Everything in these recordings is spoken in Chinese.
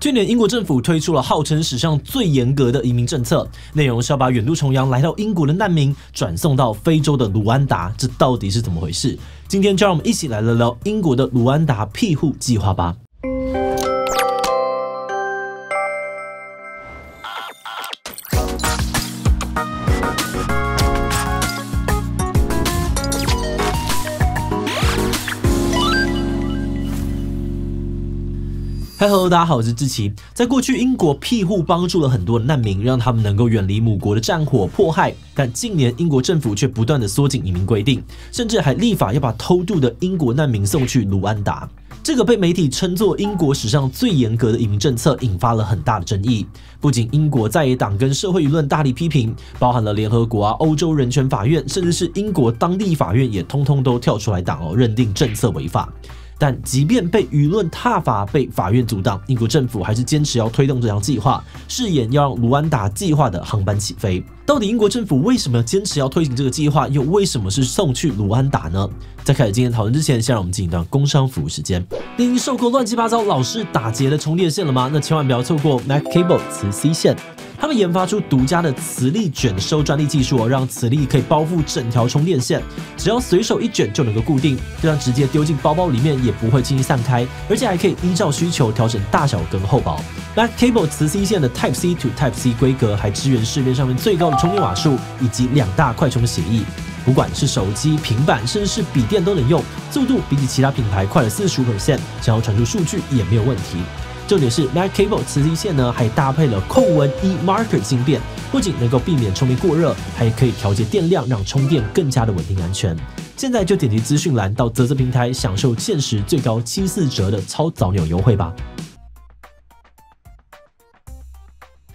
去年英国政府推出了号称史上最严格的移民政策，内容是要把远渡重洋来到英国的难民转送到非洲的卢安达，这到底是怎么回事？今天就让我们一起来聊聊英国的卢安达庇护计划吧。Hello， 大家好，我是志奇。在过去，英国庇护帮助了很多的难民，让他们能够远离母国的战火迫害。但近年，英国政府却不断的缩紧移民规定，甚至还立法要把偷渡的英国难民送去卢安达。这个被媒体称作英国史上最严格的移民政策，引发了很大的争议。不仅英国在野党跟社会舆论大力批评，包含了联合国欧洲人权法院，甚至是英国当地法院也通通都跳出来挡认定政策违法。但即便被舆论挞伐，被法院阻挡，英国政府还是坚持要推动这项计划，誓言要让卢安达计划的航班起飞。到底英国政府为什么坚持要推行这个计划，又为什么是送去卢安达呢？在开始今天讨论之前，先让我们进一段工商服务时间。你已经受够乱七八糟、老是打结的充电线了吗？那千万不要错过 Mac Cable 磁 C 线。他们研发出独家的磁力卷收专利技术，让磁力可以包覆整条充电线，只要随手一卷就能够固定，这样直接丢进包包里面也不会轻易散开，而且还可以依照需求调整大小跟厚薄。Mac Cable 磁 C 线的 Type C to Type C 规格还支援市面上面最高的充电瓦数，以及2大快充协议。不管是手机、平板，甚至是笔电都能用，速度比起其他品牌快了45%，想要传输数据也没有问题。重点是 Mac Cable 磁 C 线呢，还搭配了控温 E-Marker 芯片，不仅能够避免充电过热，还可以调节电量，让充电更加的稳定安全。现在就点击资讯栏到嘖嘖平台，享受限时最高74折的超早鸟优惠吧。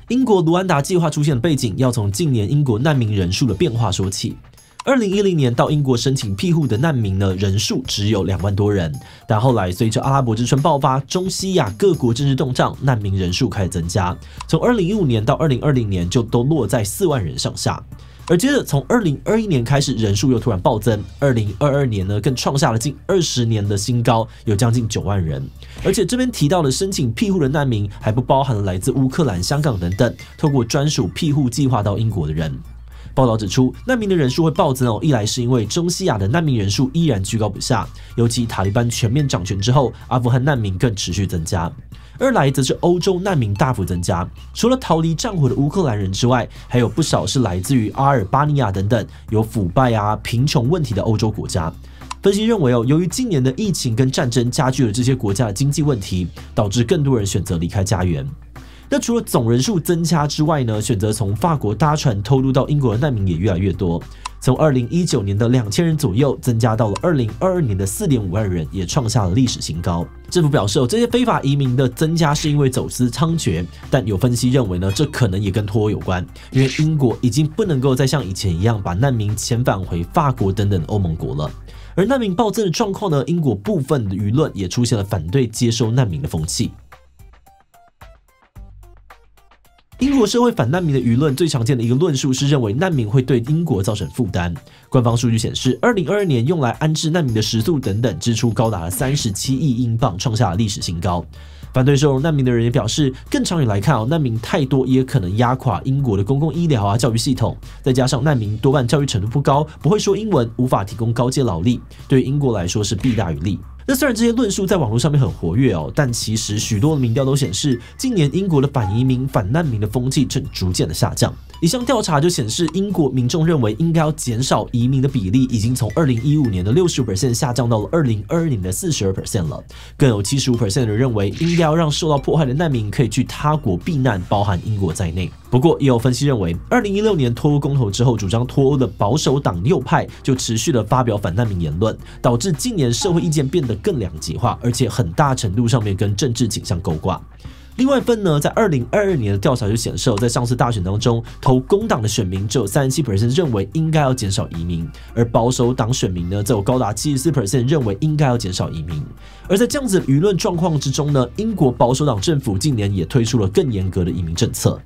英国卢安达计划出现的背景，要从近年英国难民人数的变化说起。2010年到英国申请庇护的难民呢，人数只有2万多人，但后来随着阿拉伯之春爆发，中西亚各国政治动荡，难民人数开始增加，从2015年到2020年就都落在4万人上下。而接着从2021年开始，人数又突然暴增，2022年呢更创下了近20年的新高，有将近9万人。而且这边提到的申请庇护的难民，还不包含了来自乌克兰、香港等等，透过专属庇护计划到英国的人。报道指出，难民的人数会暴增一来是因为中西亚的难民人数依然居高不下，尤其塔利班全面掌权之后，阿富汗难民更持续增加；二来则是欧洲难民大幅增加，除了逃离战火的乌克兰人之外，还有不少是来自于阿尔巴尼亚等等有腐败贫穷问题的欧洲国家。分析认为由于今年的疫情跟战争加剧了这些国家的经济问题，导致更多人选择离开家园。那除了总人数增加之外呢，选择从法国搭船偷渡到英国的难民也越来越多，从2019年的2000人左右，增加到了2022年的4.5万人，也创下了历史新高。政府表示这些非法移民的增加是因为走私猖獗，但有分析认为呢，这可能也跟脱欧有关，因为英国已经不能够再像以前一样把难民遣返回法国等等欧盟国了。而难民暴增的状况呢，英国部分的舆论也出现了反对接收难民的风气。英国社会反难民的舆论最常见的一个论述是认为难民会对英国造成负担。官方数据显示，2022年用来安置难民的食宿等等支出高达了37亿英镑，创下了历史新高。反对收容难民的人也表示，更长远来看难民太多也可能压垮英国的公共医疗教育系统，再加上难民多半教育程度不高，不会说英文，无法提供高阶劳力，对英国来说是弊大于利。那虽然这些论述在网络上面很活跃但其实许多的民调都显示，近年英国的反移民、反难民的风气正逐渐的下降。一项调查就显示，英国民众认为应该要减少移民的比例，已经从2015年的65% 下降到了2022年的42% 了。更有75% 的人认为，应该要让受到迫害的难民可以去他国避难，包含英国在内。不过，也有分析认为，2016年脱欧公投之后，主张脱欧的保守党右派就持续的发表反难民言论，导致近年社会意见变得更两极化，而且很大程度上面跟政治倾向勾挂。另外一份呢，在2022年的调查就显示，在上次大选当中，投工党的选民只有37% 认为应该要减少移民，而保守党选民呢，则有高达74% 认为应该要减少移民。而在这样子的舆论状况之中呢，英国保守党政府近年也推出了更严格的移民政策。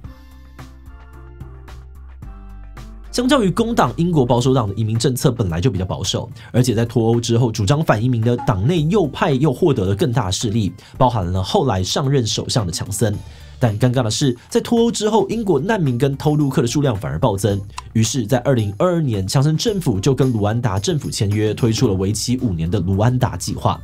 相较于工党，英国保守党的移民政策本来就比较保守，而且在脱欧之后，主张反移民的党内右派又获得了更大势力，包含了后来上任首相的强森。但尴尬的是，在脱欧之后，英国难民跟偷渡客的数量反而暴增。于是，在2022年，强森政府就跟卢安达政府签约，推出了为期5年的卢安达计划。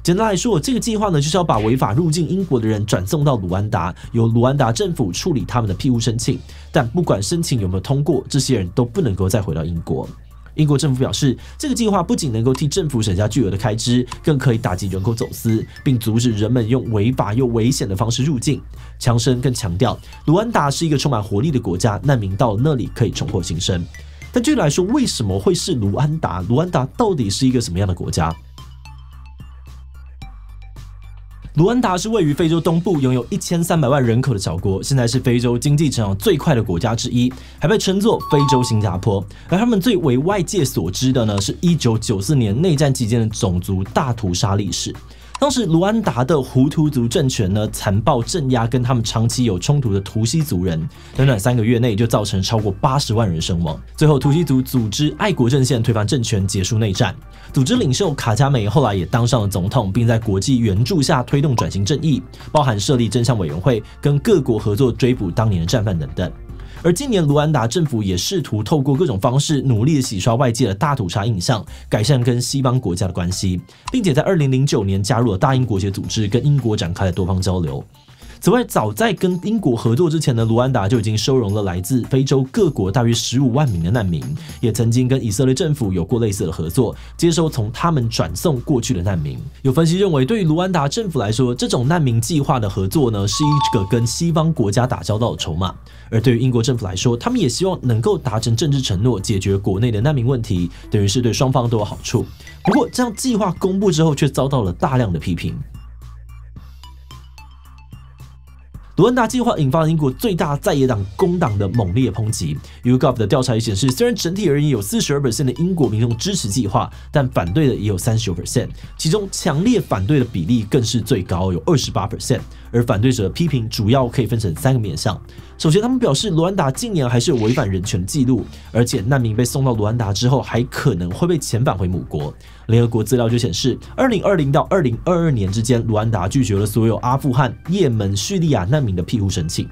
简单来说，这个计划呢，就是要把违法入境英国的人转送到卢安达，由卢安达政府处理他们的庇护申请。但不管申请有没有通过，这些人都不能够再回到英国。英国政府表示，这个计划不仅能够替政府省下巨额的开支，更可以打击人口走私，并阻止人们用违法又危险的方式入境。强森更强调，卢安达是一个充满活力的国家，难民到了那里可以重获新生。但具体来说，为什么会是卢安达？卢安达到底是一个什么样的国家？卢安达是位于非洲东部，拥有1300万人口的小国，现在是非洲经济成长最快的国家之一，还被称作非洲新加坡。而他们最为外界所知的呢，是1994年内战期间的种族大屠杀历史。当时卢安达的胡图族政权呢，残暴镇压跟他们长期有冲突的图西族人，短短3个月内就造成超过80万人身亡。最后，图西族组织爱国阵线推翻政权，结束内战。组织领袖卡加梅后来也当上了总统，并在国际援助下推动转型正义，包含设立真相委员会，跟各国合作追捕当年的战犯等等。而今年卢安达政府也试图透过各种方式努力的洗刷外界的大屠杀印象，改善跟西方国家的关系，并且在2009年加入了大英国协组织，跟英国展开了多方交流。此外，早在跟英国合作之前呢，卢安达就已经收容了来自非洲各国大约15万名的难民，也曾经跟以色列政府有过类似的合作，接收从他们转送过去的难民。有分析认为，对于卢安达政府来说，这种难民计划的合作呢，是一个跟西方国家打交道的筹码；而对于英国政府来说，他们也希望能够达成政治承诺，解决国内的难民问题，等于是对双方都有好处。不过，这样计划公布之后，却遭到了大量的批评。卢安达计划引发了英国最大在野党工党的猛烈抨击。YouGov 的调查也显示，虽然整体而言有42% 的英国民众支持计划，但反对的也有39%，其中强烈反对的比例更是最高，有28%。而反对者的批评主要可以分成3个面向。首先，他们表示卢安达近年还是有违反人权记录，而且难民被送到卢安达之后，还可能会被遣返回母国。联合国资料就显示，2020到2022年之间，卢安达拒绝了所有阿富汗、也门、叙利亚难民的庇护申请。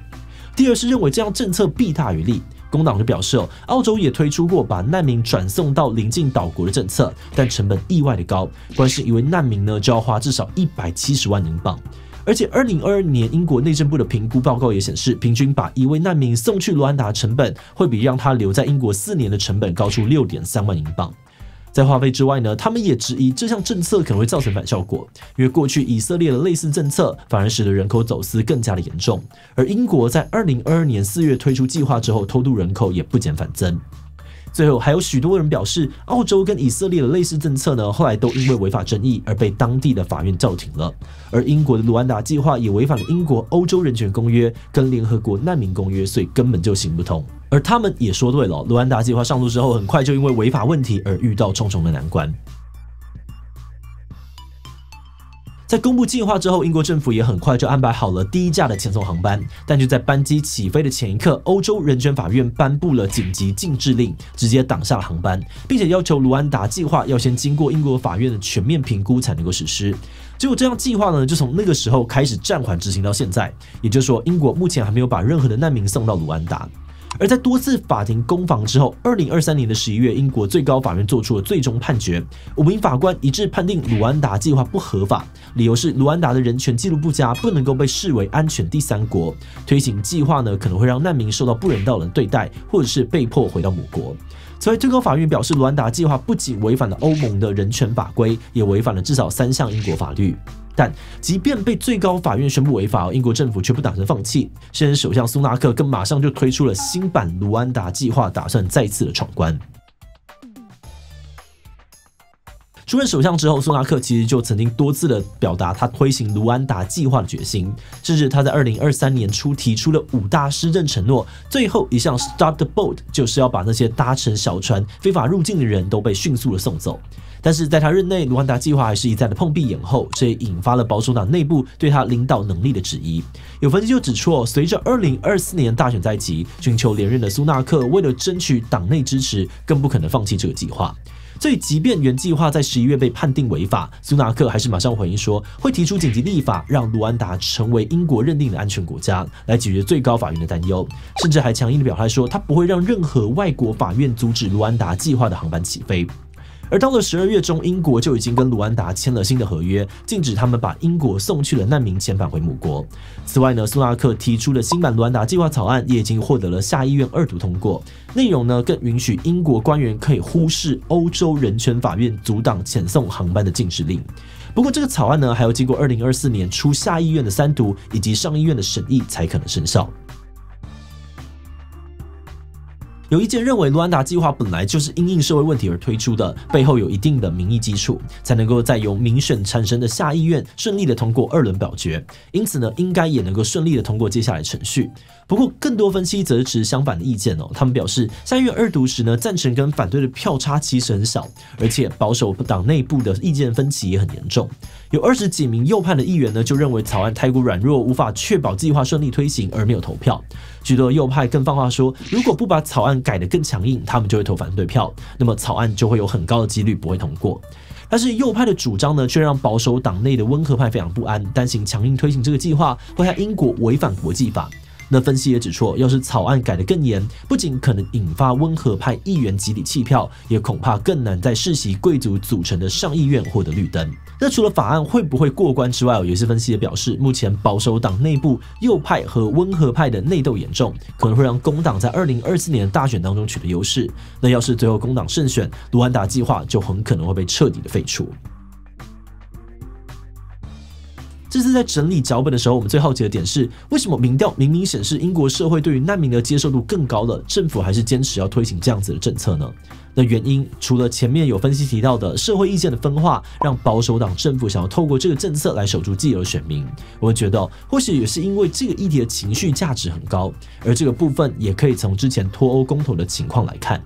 第二是认为这样政策弊大于利。工党就表示，澳洲也推出过把难民转送到邻近岛国的政策，但成本意外的高，光是一位难民呢就要花至少170万英镑。而且2022年英国内政部的评估报告也显示，平均把一位难民送去卢安达的成本，会比让他留在英国4年的成本高出6.3万英镑。在花费之外呢，他们也质疑这项政策可能会造成反效果，因为过去以色列的类似政策反而使得人口走私更加的严重，而英国在2022年4月推出计划之后，偷渡人口也不减反增。最后，还有许多人表示，澳洲跟以色列的类似政策呢，后来都因为违法争议而被当地的法院叫停了。而英国的卢安达计划也违反了英国欧洲人权公约跟联合国难民公约，所以根本就行不通。而他们也说对了，卢安达计划上路之后，很快就因为违法问题而遇到重重的难关。在公布计划之后，英国政府也很快就安排好了第一架的前送航班，但就在班机起飞的前一刻，欧洲人权法院颁布了紧急禁制令，直接挡下了航班，并且要求卢安达计划要先经过英国法院的全面评估才能够实施。结果这样计划呢，就从那个时候开始暂缓执行到现在，也就是说，英国目前还没有把任何的难民送到卢安达。而在多次法庭攻防之后，2023年的11月，英国最高法院做出了最终判决，5名法官一致判定卢安达计划不合法，理由是卢安达的人权记录不佳，不能够被视为安全第三国，推行计划呢可能会让难民受到不人道的对待，或者是被迫回到母国。此外，最高法院表示，卢安达计划不仅违反了欧盟的人权法规，也违反了至少3项英国法律。但即便被最高法院宣布违法，英国政府却不打算放弃。现任首相苏纳克更马上就推出了新版卢安达计划，打算再次的闯关。出任首相之后，苏纳克其实就曾经多次的表达他推行卢安达计划的决心，甚至他在2023年初提出了5大施政承诺，最后一项 Stop the Boat 就是要把那些搭乘小船非法入境的人都被迅速的送走。但是在他任内，卢安达计划还是一再的碰壁延后，这也引发了保守党内部对他领导能力的质疑。有分析就指出，随着2024年大选在即，寻求连任的苏纳克为了争取党内支持，更不可能放弃这个计划。所以，即便原计划在11月被判定违法，苏纳克还是马上回应说，会提出紧急立法，让卢安达成为英国认定的安全国家，来解决最高法院的担忧。甚至还强硬的表态说，他不会让任何外国法院阻止卢安达计划的航班起飞。而到了12月中，英国就已经跟卢安达签了新的合约，禁止他们把英国送去的难民遣返回母国。此外呢，苏纳克提出的新版卢安达计划草案也已经获得了下议院2读通过，内容呢更允许英国官员可以忽视欧洲人权法院阻挡遣送航班的禁止令。不过这个草案呢，还要经过2024年初下议院的3读以及上议院的审议才可能生效。有意见认为，卢安达计划本来就是因应社会问题而推出的，背后有一定的民意基础，才能够在由民选产生的下议院顺利的通过2轮表决，因此呢，应该也能够顺利的通过接下来程序。不过，更多分析则是持相反的意见哦。他们表示，下议院2读时呢，赞成跟反对的票差其实很小，而且保守党内部的意见分歧也很严重。有20几名右派的议员呢，就认为草案太过软弱，无法确保计划顺利推行，而没有投票。许多右派更放话说，如果不把草案改得更强硬，他们就会投反对票，那么草案就会有很高的几率不会通过。但是右派的主张呢，却让保守党内的温和派非常不安，担心强硬推行这个计划会害英国违反国际法。那分析也指出，要是草案改得更严，不仅可能引发温和派议员集体弃票，也恐怕更难在世袭贵族组成的上议院获得绿灯。那除了法案会不会过关之外，有些分析也表示，目前保守党内部右派和温和派的内斗严重，可能会让工党在2024年大选当中取得优势。那要是最后工党胜选，卢安达计划就很可能会被彻底的废除。这次在整理脚本的时候，我们最好奇的点是，为什么民调明明显示英国社会对于难民的接受度更高了，政府还是坚持要推行这样子的政策呢？那原因除了前面有分析提到的社会意见的分化，让保守党政府想要透过这个政策来守住既有的选民，我们觉得或许也是因为这个议题的情绪价值很高，而这个部分也可以从之前脱欧公投的情况来看。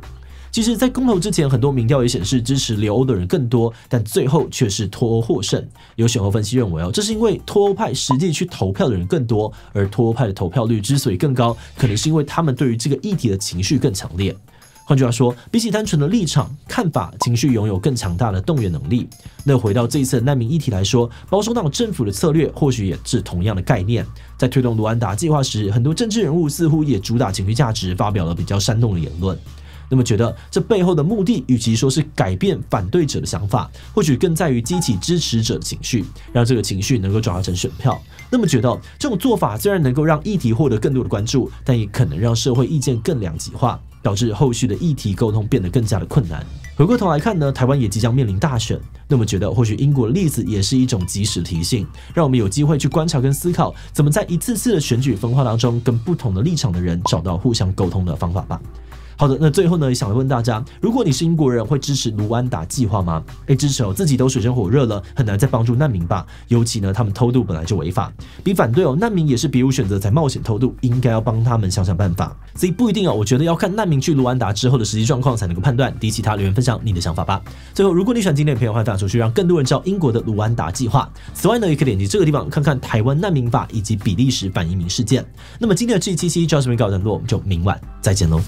其实，在公投之前，很多民调也显示支持留欧的人更多，但最后却是脱欧获胜。有选后分析认为，这是因为脱欧派实际去投票的人更多，而脱欧派的投票率之所以更高，可能是因为他们对于这个议题的情绪更强烈。换句话说，比起单纯的立场、看法，情绪拥有更强大的动员能力。那回到这一次的难民议题来说，保守党政府的策略或许也是同样的概念。在推动卢安达计划时，很多政治人物似乎也主打情绪价值，发表了比较煽动的言论。那么觉得这背后的目的，与其说是改变反对者的想法，或许更在于激起支持者的情绪，让这个情绪能够转化成选票。那么觉得这种做法虽然能够让议题获得更多的关注，但也可能让社会意见更两极化，导致后续的议题沟通变得更加的困难。回过头来看呢，台湾也即将面临大选，那么觉得或许英国的例子也是一种及时的提醒，让我们有机会去观察跟思考，怎么在一次次的选举分化当中，跟不同的立场的人找到互相沟通的方法吧。好的，那最后呢，也想来问大家，如果你是英国人，会支持卢安达计划吗？支持自己都水深火热了，很难再帮助难民吧？尤其呢，他们偷渡本来就违法，比反对难民也是别无选择才冒险偷渡，应该要帮他们想想办法。所以不一定我觉得要看难民去卢安达之后的实际状况才能够判断。其他留言分享你的想法吧。最后，如果你喜欢今天的影片，欢迎分享出去，让更多人知道英国的卢安达计划。此外呢，也可以点击这个地方看看台湾难民法以及比利时反移民事件。那么今天的这一期就到这边告一段落，我们就明晚再见喽。